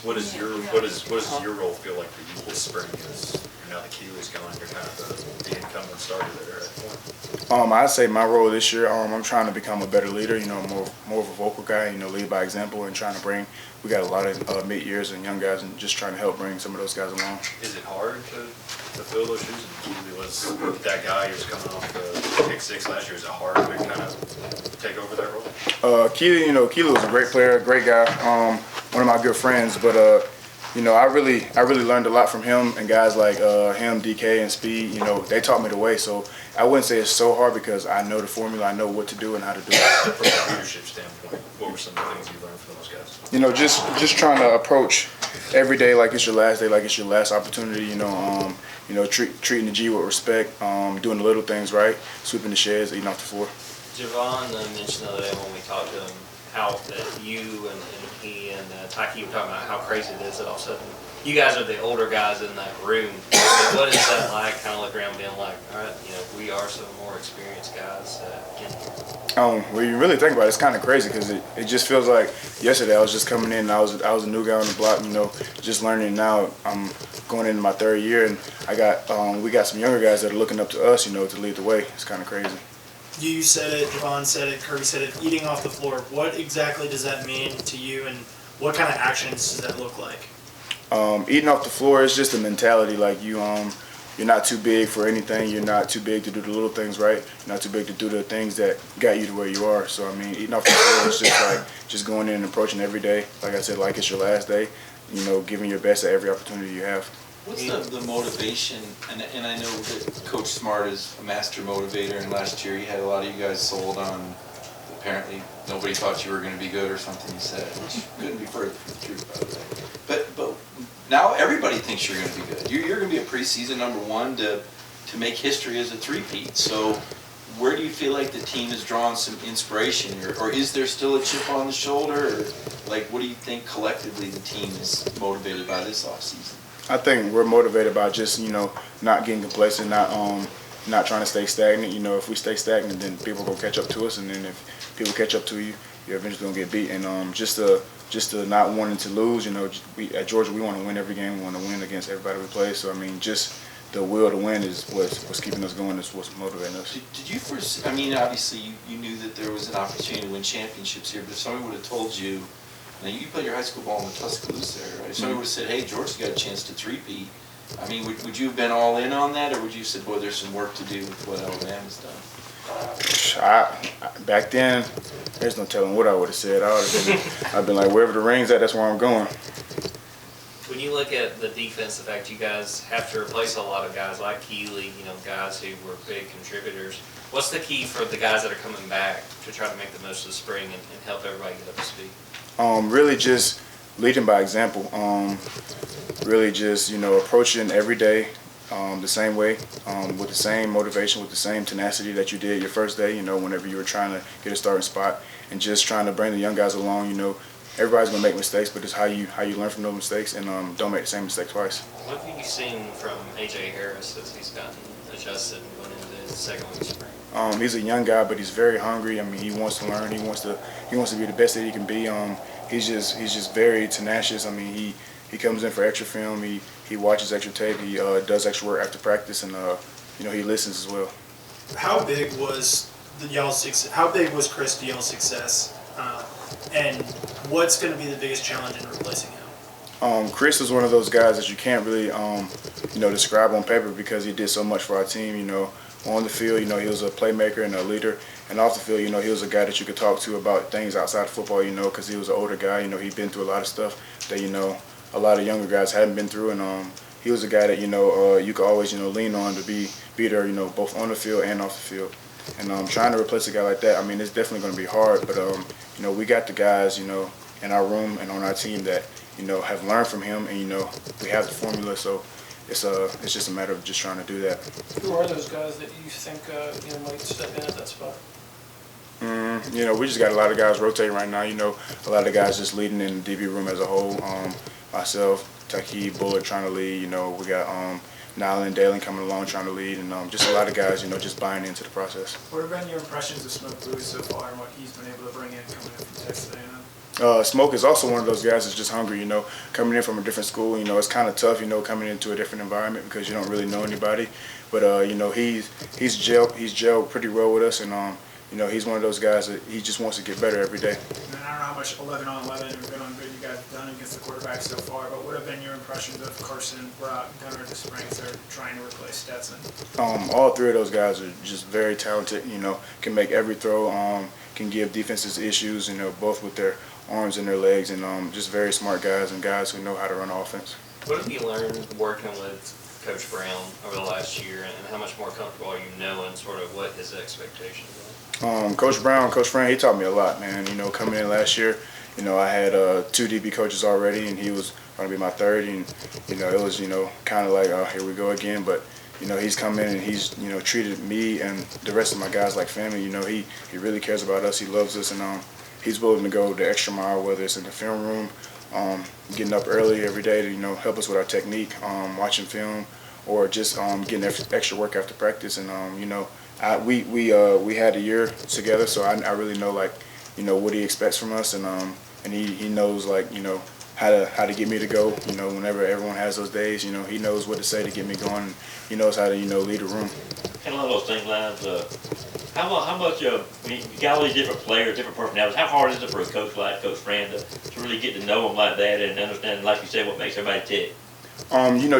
What does your role feel like for you this spring? As now that Keely's gone, you're kind of the incumbent starter there at that point. I'd say my role this year, I'm trying to become a better leader. More of a vocal guy. Lead by example and trying to bring. We got a lot of mid-years and young guys, and just trying to help bring some of those guys along. Is it hard to fill those shoes? And Keely was that guy who was coming off the pick six last year. Is it hard to kind of take over that role? Keely, Keely was a great player, great guy. One of my good friends, but I really learned a lot from him and guys like him, DK, and Speed. They taught me the way. So I wouldn't say it's so hard because I know the formula, I know what to do and how to do it. From a leadership standpoint, what were some of the things you learned from those guys? Just trying to approach every day like it's your last day, like it's your last opportunity. Treating the G with respect, doing the little things right, sweeping the sheds, eating off the floor. Javon mentioned the other day when we talked to him how that you and he and Taki were talking about how crazy it is that all of a sudden you guys are the older guys in that room. What is that like, kind of look around being like, all right, we are some more experienced guys in here? When you really think about it, it's kind of crazy because it just feels like yesterday I was just coming in and I was a new guy on the block, just learning. Now I'm going into my third year and we got some younger guys that are looking up to us, to lead the way. It's kind of crazy. You said it, Javon said it, Kirby said it, eating off the floor. What exactly does that mean to you, and what kind of actions does that look like? Eating off the floor is just a mentality. Like you're not too big for anything. You're not too big to do the little things right. You're not too big to do the things that got you to where you are. So eating off the floor is just going in and approaching every day. Like I said, like it's your last day. Giving your best at every opportunity you have. What's the motivation, and I know that Coach Smart is a master motivator, and last year he had a lot of you guys sold on, apparently nobody thought you were going to be good or something he said, which couldn't be further from the truth, by the way. But now everybody thinks you're going to be good. You're going to be a preseason #1 to make history as a three-peat. So where do you feel like the team has drawn some inspiration, or is there still a chip on the shoulder, or what do you think collectively the team is motivated by this offseason? I think we're motivated by just not getting complacent, not trying to stay stagnant. If we stay stagnant, then people gonna catch up to us, and then if people catch up to you, you're eventually gonna get beat. And just to not wanting to lose. We at Georgia we want to win every game. We want to win against everybody we play. So just the will to win is what's keeping us going. Is what's motivating us. Did you first? Obviously you knew that there was an opportunity to win championships here, but if somebody would have told you. Now, you played your high school ball in the Tuscaloosa area, right? If somebody would have said, hey, Georgia's got a chance to three-peat. Would you have been all in on that, or would you have said, boy, there's some work to do with what Alabama's done? Back then, there's no telling what I would have said. I'd been like, wherever the ring's at, that's where I'm going. When you look at the defense, the fact you guys have to replace a lot of guys like Keely, guys who were big contributors, what's the key for the guys that are coming back to try to make the most of the spring and help everybody get up to speed? Really just leading by example. Really just, approaching every day the same way, with the same motivation, with the same tenacity that you did your first day, whenever you were trying to get a starting spot, and just trying to bring the young guys along. Everybody's going to make mistakes, but it's how you learn from those mistakes and don't make the same mistake twice. What have you seen from A.J. Harris as he's gotten adjusted and going into his second week of spring? He's a young guy, but he's very hungry. He wants to learn. He wants to be the best that he can be. He's just very tenacious. He comes in for extra film. He watches extra tape. He does extra work after practice, and he listens as well. How big was Chris to y'all's success, and what's going to be the biggest challenge in replacing him? Chris is one of those guys that you can't really describe on paper because he did so much for our team. On the field, he was a playmaker and a leader. And off the field, he was a guy that you could talk to about things outside of football, because he was an older guy. He'd been through a lot of stuff that, a lot of younger guys hadn't been through. And he was a guy that, you could always, lean on to be there, both on the field and off the field. And trying to replace a guy like that, it's definitely going to be hard. But, we got the guys, in our room and on our team that, have learned from him. And, we have the formula. So it's just a matter of just trying to do that. Who are those guys that you think might step in at that spot? We just got a lot of guys rotating right now. A lot of guys just leading in the DB room as a whole. Myself, Taki, Bullard trying to lead. We got Nyland and Dalen coming along trying to lead, and just a lot of guys, just buying into the process. What have been your impressions of Smoke Lewis so far and what he's been able to bring in coming in from Texas A&M? Smoke is also one of those guys that's just hungry, coming in from a different school. It's kind of tough, coming into a different environment because you don't really know anybody. But he's gelled pretty well with us, and he's one of those guys that he just wants to get better every day. And I don't know how much 11 on 11 and good on good you guys have done against the quarterback so far, but what have been your impressions of Carson, Brock, Gunnar, the Springs that are trying to replace Stetson? All three of those guys are just very talented. Can make every throw. Can give defenses issues. Both with their arms and their legs, and just very smart guys and guys who know how to run offense. What have you learned working with Coach Brown over the last year, and how much more comfortable are you knowing sort of what his expectations are? Coach Brown, Coach Fran, he taught me a lot, man. Coming in last year, I had 2 DB coaches already, and he was going to be my third, and it was kind of like, oh, here we go again. But he's come in and he's treated me and the rest of my guys like family. He really cares about us. He loves us, and he's willing to go the extra mile, whether it's in the film room, getting up early every day to help us with our technique, watching film, or just getting extra work after practice. And we had a year together, so I really know what he expects from us, and he knows how to get me to go. Whenever everyone has those days, he knows what to say to get me going. And he knows how to lead a room. And along those same lines, how much you got all these different players, different personalities. How hard is it for a coach like Coach Fran to really get to know them like that and understand, like you said, what makes everybody tick?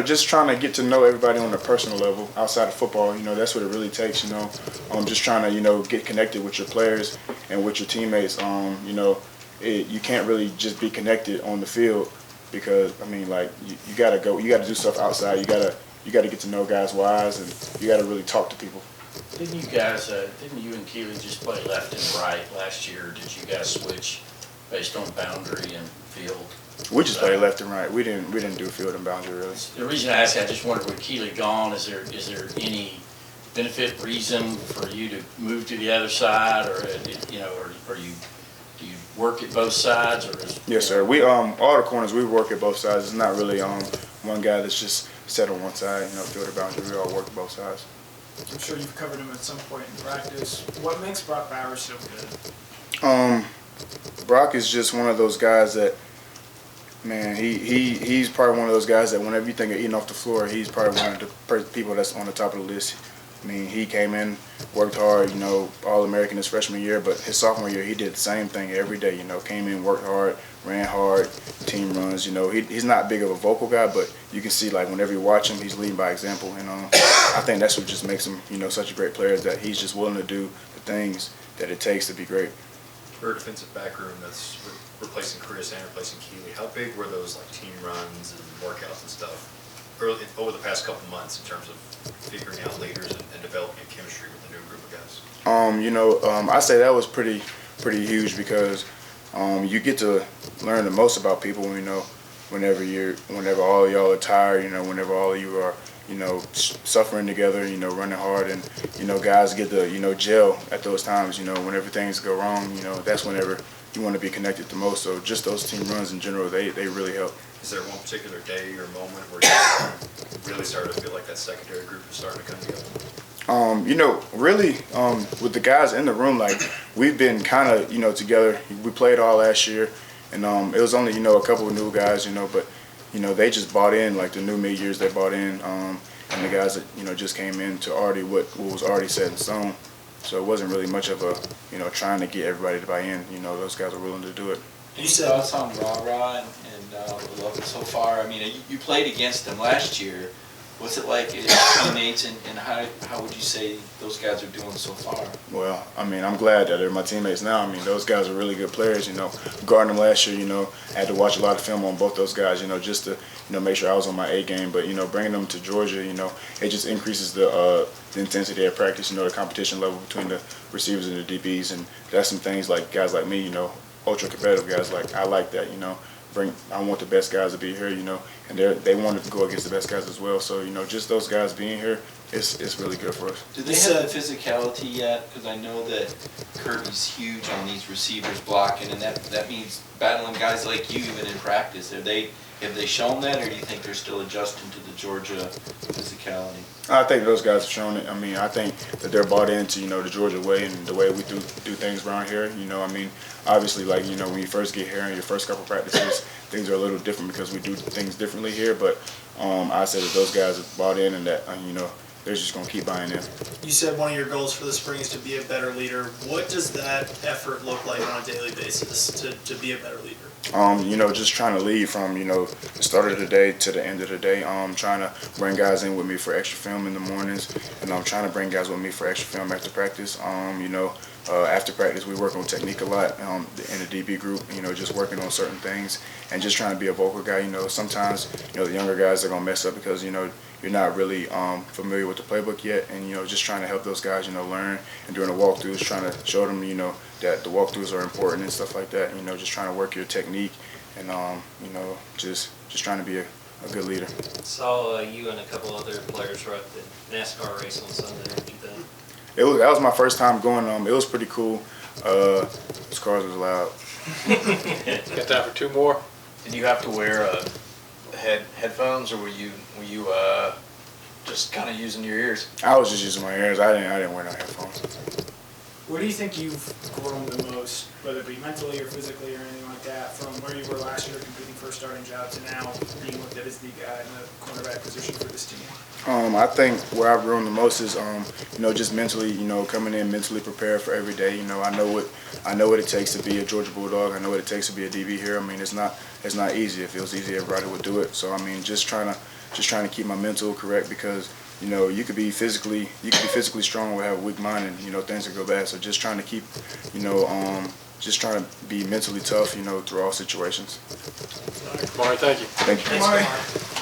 Just trying to get to know everybody on a personal level outside of football. That's what it really takes. Just trying to get connected with your players and with your teammates. You can't really just be connected on the field because you gotta go. You gotta do stuff outside. You gotta get to know guys' whys, and you gotta really talk to people. Didn't you guys, didn't you and Keely just play left and right last year? Did you guys switch based on boundary and field? We just played left and right. We didn't do field and boundary really. The reason I ask, I just wondered, with Keely gone, is there any benefit, reason for you to move to the other side, or or do you work at both sides, or is? Yes, sir. We all the corners we work at both sides. It's not really one guy that's just set on one side. Field or boundary. We all work both sides. I'm sure you've covered him at some point in practice. What makes Brock Bowers so good? Brock is just one of those guys that, man, he's probably one of those guys that whenever you think of eating off the floor, he's probably one of the people that's on the top of the list. He came in, worked hard, All-American his freshman year, but his sophomore year, he did the same thing every day, came in, worked hard, ran hard, team runs, he's not big of a vocal guy, but you can see, whenever you watch him, he's leading by example, and I think that's what just makes him, such a great player, is that he's just willing to do the things that it takes to be great. For a defensive back room that's replacing Chris and replacing Keely, how big were those team runs and workouts and stuff over the past couple months in terms of figuring out leaders and developing a chemistry with the new group of guys? I say that was pretty huge because you get to learn the most about people. Whenever all of y'all are tired, whenever all of you are suffering together, running hard, and guys get to gel at those times. Whenever things go wrong, that's whenever you want to be connected the most. So just those team runs in general, they really help. Is there one particular day or moment where you really started to feel like that secondary group is starting to come together? Really, with the guys in the room, we've been kind of, together. We played all last year, and it was only, a couple of new guys, but, they just bought in, the new mid-years, they bought in, and the guys that, just came in to already what was already set in stone. So it wasn't really much of a, trying to get everybody to buy in. Those guys are willing to do it. You said thoughts on Ra and we love it so far. You played against them last year. What's it like as teammates, and how would you say those guys are doing so far? Well, I'm glad that they're my teammates now. Those guys are really good players. Guarding them last year, I had to watch a lot of film on both those guys, just to, make sure I was on my A game. But, bringing them to Georgia, it just increases the intensity of practice, the competition level between the receivers and the DBs. And that's some things guys like me, ultra competitive guys, I like that, I want the best guys to be here, and they want to go against the best guys as well. So, just those guys being here, it's really good for us. Do they have the physicality yet? Because I know that Kirby's huge on these receivers blocking, and that means battling guys like you even in practice. have they shown that, or do you think they're still adjusting to the Georgia physicality? I think those guys have shown it. I mean, I think that they're bought into, the Georgia way and the way we do things around here. I mean, obviously, like, when you first get here and your first couple practices, things are a little different because we do things differently here. But I said that those guys have bought in and that, they're just going to keep buying in. You said one of your goals for the spring is to be a better leader. What does that effort look like on a daily basis to be a better leader? Just trying to lead from, the start of the day to the end of the day. Trying to bring guys in with me for extra film in the mornings, and I'm trying to bring guys with me for extra film after practice. After practice, we work on technique a lot in the DB group, just working on certain things and just trying to be a vocal guy. Sometimes, the younger guys are going to mess up because, you're not really familiar with the playbook yet, and, just trying to help those guys, learn. And during the walkthroughs, trying to show them, that the walkthroughs are important and stuff like that. Just trying to work your technique and, just trying to be a good leader. Saw you and a couple other players were at the NASCAR race on Sunday. What you think? That was my first time going. It was pretty cool. Those cars was loud. Got time for two more? Did you have to wear headphones, or were you just kind of using your ears? I was just using my ears. I didn't wear no headphones. Where do you think you've grown the most, whether it be mentally or physically or anything like that, from where you were last year competing for a starting job to now being looked at as the guy in the cornerback position for this team? I think where I've grown the most is, just mentally, coming in mentally prepared for every day. I know what it takes to be a Georgia Bulldog. I know what it takes to be a DB here. I mean, it's not easy. If it was easy, everybody would do it. So I mean, just trying to keep my mental correct because you could be physically strong or have a weak mind, and things could go bad. So just trying to keep, just trying to be mentally tough, through all situations. Kamari, thank you. Thank you. Kamari.